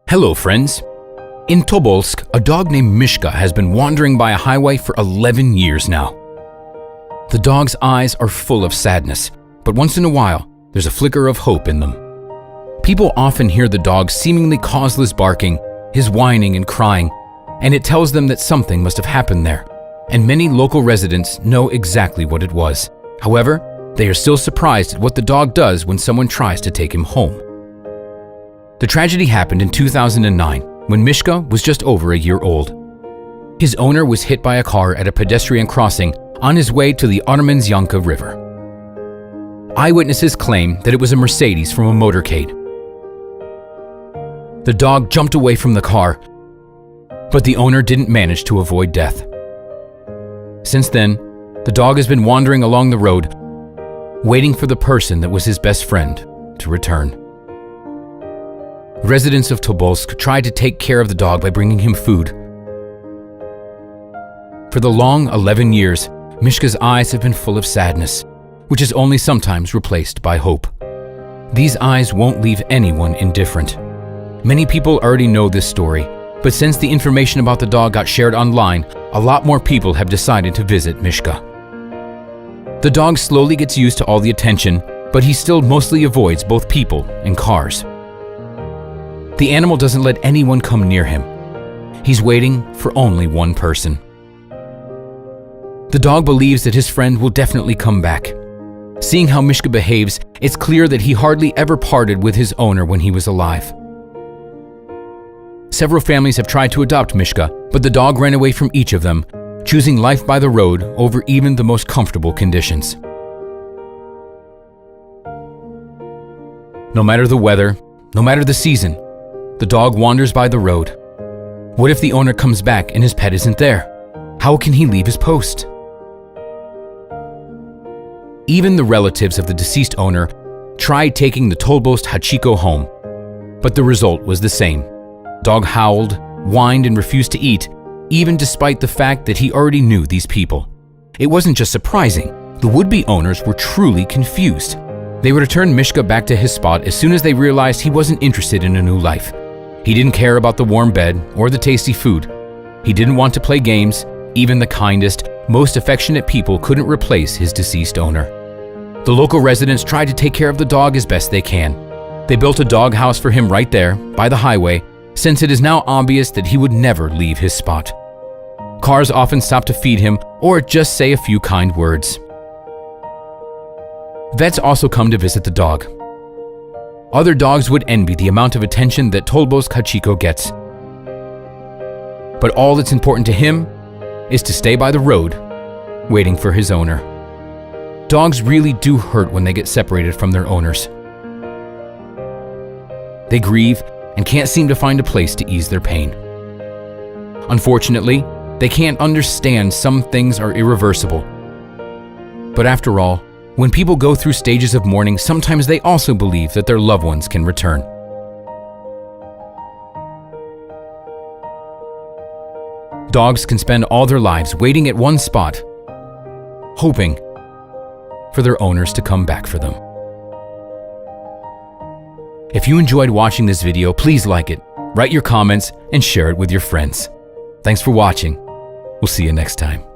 Hello friends! In Tobolsk, a dog named Mishka has been wandering by a highway for 11 years now. The dog's eyes are full of sadness, but once in a while, there's a flicker of hope in them. People often hear the dog's seemingly causeless barking, his whining and crying, and it tells them that something must have happened there, and many local residents know exactly what it was. However, they are still surprised at what the dog does when someone tries to take him home. The tragedy happened in 2009 when Mishka was just over a year old. His owner was hit by a car at a pedestrian crossing on his way to the Armyanka River. Eyewitnesses claim that it was a Mercedes from a motorcade. The dog jumped away from the car, but the owner didn't manage to avoid death. Since then, the dog has been wandering along the road, waiting for the person that was his best friend to return. Residents of Tobolsk tried to take care of the dog by bringing him food. For the long 11 years, Mishka's eyes have been full of sadness, which is only sometimes replaced by hope. These eyes won't leave anyone indifferent. Many people already know this story, but since the information about the dog got shared online, a lot more people have decided to visit Mishka. The dog slowly gets used to all the attention, but he still mostly avoids both people and cars. The animal doesn't let anyone come near him. He's waiting for only one person. The dog believes that his friend will definitely come back. Seeing how Mishka behaves, it's clear that he hardly ever parted with his owner when he was alive. Several families have tried to adopt Mishka, but the dog ran away from each of them, choosing life by the road over even the most comfortable conditions. No matter the weather, no matter the season, the dog wanders by the road. What if the owner comes back and his pet isn't there? How can he leave his post? Even the relatives of the deceased owner tried taking the Tobolsk Hachiko home, but the result was the same. Dog howled, whined, and refused to eat, even despite the fact that he already knew these people. It wasn't just surprising, the would-be owners were truly confused. They would return Mishka back to his spot as soon as they realized he wasn't interested in a new life. He didn't care about the warm bed or the tasty food. He didn't want to play games. Even the kindest, most affectionate people couldn't replace his deceased owner. The local residents tried to take care of the dog as best they can. They built a dog house for him right there, by the highway, since it is now obvious that he would never leave his spot. Cars often stop to feed him or just say a few kind words. Vets also come to visit the dog. Other dogs would envy the amount of attention that Tobolsk Hachiko gets. But all that's important to him is to stay by the road, waiting for his owner. Dogs really do hurt when they get separated from their owners. They grieve and can't seem to find a place to ease their pain. Unfortunately, they can't understand some things are irreversible. But after all, when people go through stages of mourning, sometimes they also believe that their loved ones can return. Dogs can spend all their lives waiting at one spot, hoping for their owners to come back for them. If you enjoyed watching this video, please like it, write your comments, and share it with your friends. Thanks for watching. We'll see you next time.